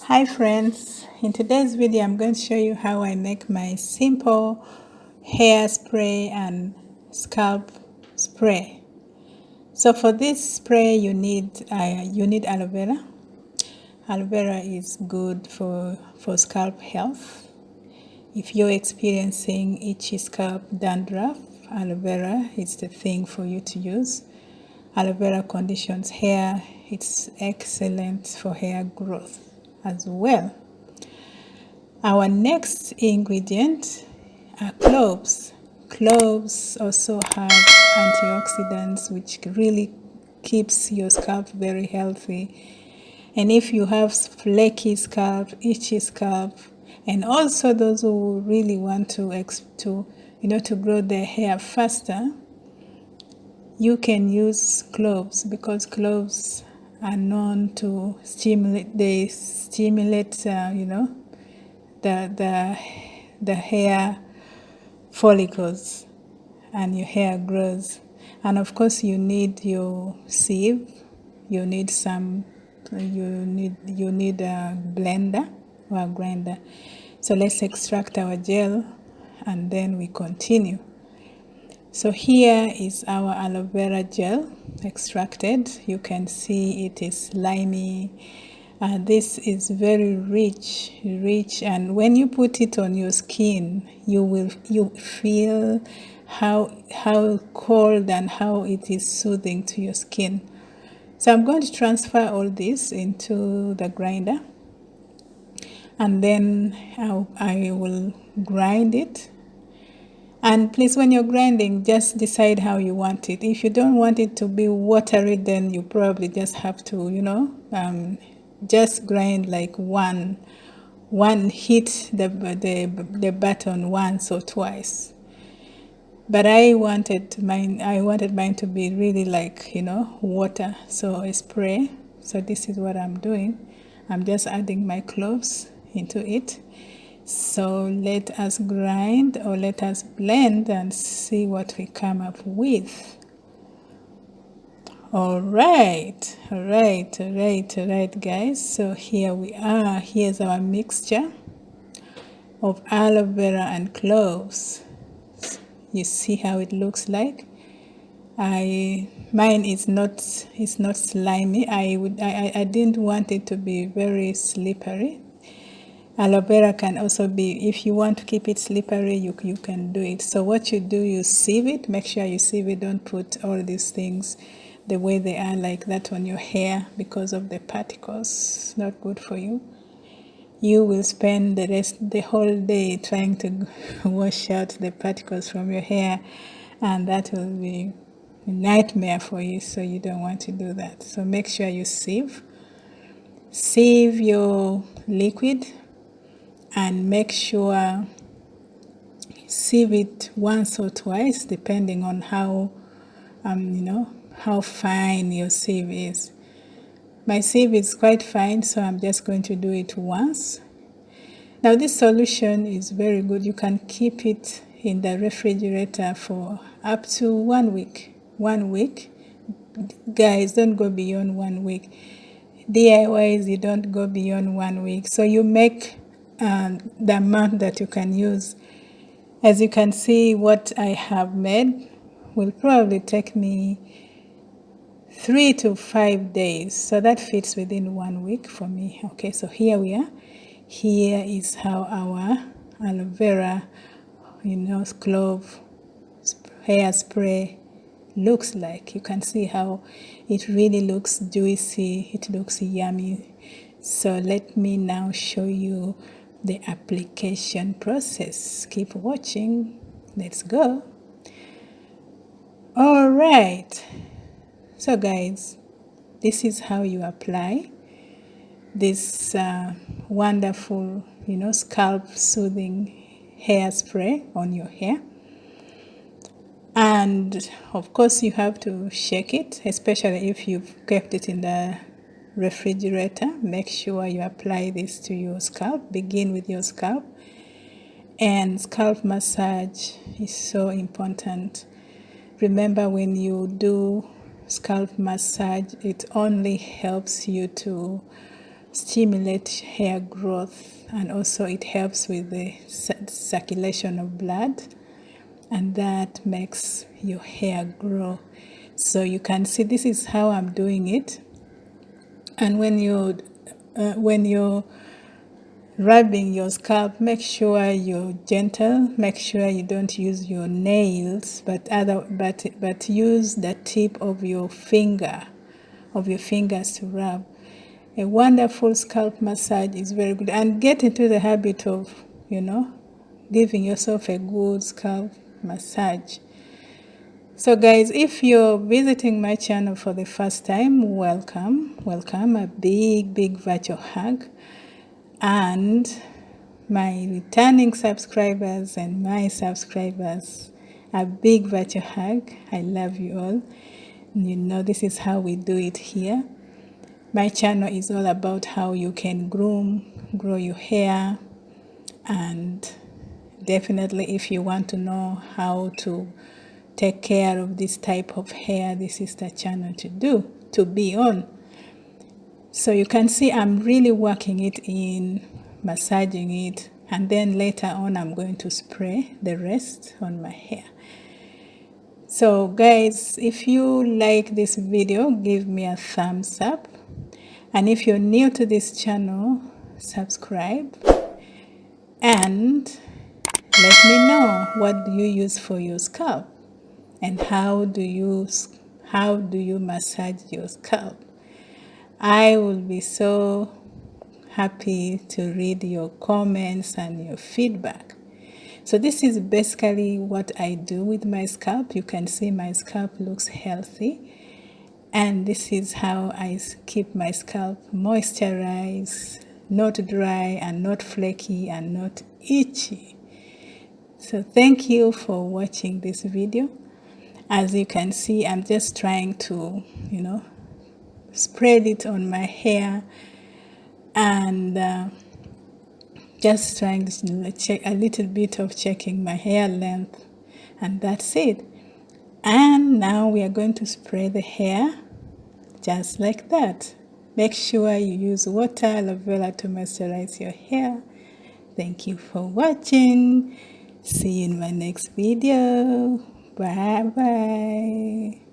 Hi friends, in today's video I'm going to show you how I make my simple hair spray and scalp spray. So for this spray you need aloe vera. Aloe vera is good for scalp health. If you're experiencing itchy scalp dandruff, aloe vera is the thing for you to use. Aloe vera conditions hair. It's excellent for hair growth as well. Our next ingredient are cloves. Cloves also have antioxidants which really keeps your scalp very healthy. And if you have flaky scalp, itchy scalp, and also those who really want to grow their hair faster, you can use cloves because cloves are known to stimulate. They stimulate, the hair follicles, and your hair grows. And of course, you need your sieve. You need some. You need a blender or a grinder. So let's extract our gel, and then we continue. So here is our aloe vera gel extracted. You can see it is slimy. This is very rich, and when you put it on your skin, you feel how cold and how it is soothing to your skin. So I'm going to transfer all this into the grinder, and then I will grind it. And please, when you're grinding, just decide how you want it. If you don't want it to be watery, then you probably just have to, just grind like one hit the button once or twice. But I wanted mine to be really like, water, so a spray. So this is what I'm doing. I'm just adding my cloves into it. So let us grind, or let us blend and see what we come up with. All right, guys. So here we are. Here's our mixture of aloe vera and cloves. You see how it looks like. Mine is not slimy. I didn't want it to be very slippery. Aloe vera can also be, if you want to keep it slippery, you can do it. So what you do, you sieve it. Make sure you sieve it. Don't put all these things the way they are like that on your hair because of the particles. Not good for you. You will spend the whole day trying to wash out the particles from your hair, and that will be a nightmare for you. So you don't want to do that. So make sure you sieve your liquid, and make sure sieve it once or twice depending on how fine your sieve is. My sieve is quite fine, so I'm just going to do it once. Now this solution is very good. You can keep it in the refrigerator for up to 1 week. 1 week. Guys, don't go beyond 1 week. DIYs, you don't go beyond 1 week. So you make the amount that you can use. As you can see, what I have made will probably take me 3 to 5 days. So that fits within 1 week for me. Okay, so here we are. Here is how our aloe vera, clove hair spray looks like. You can see how it really looks juicy. It looks yummy. So let me now show you the application process. Keep watching. Let's go. All right. So guys, this is how you apply this wonderful, scalp soothing hair spray on your hair. And of course you have to shake it, especially if you've kept it in the refrigerator. Make sure you apply this to your scalp. Begin with your scalp. And scalp massage is so important. Remember, when you do scalp massage, it only helps you to stimulate hair growth, and also it helps with the circulation of blood, and that makes your hair grow. So you can see this is how I'm doing it. And when you're rubbing your scalp, make sure you're gentle. Make sure you don't use your nails, but use the tip of your fingers to rub. A wonderful scalp massage is very good, and get into the habit of, giving yourself a good scalp massage. So guys, if you're visiting my channel for the first time, welcome. A big virtual hug. And my returning subscribers and my subscribers, a big virtual hug. I love you all. This is how we do it here. My channel is all about how you can grow your hair, and definitely if you want to know how to take care of this type of hair, this is the channel to be on. So you can see I'm really working it in, massaging it, and then later on I'm going to spray the rest on my hair. So guys, if you like this video, give me a thumbs up. And if you're new to this channel, subscribe. And let me know, what do you use for your scalp? And how do you massage your scalp? I will be so happy to read your comments and your feedback. So this is basically what I do with my scalp. You can see my scalp looks healthy. And this is how I keep my scalp moisturized, not dry and not flaky and not itchy. So thank you for watching this video. As you can see, I'm just trying to, spread it on my hair, and just trying to check a little bit of checking my hair length, and that's it. And now we are going to spray the hair just like that. Make sure you use water, aloe vera, to moisturize your hair. Thank you for watching. See you in my next video. Bye bye.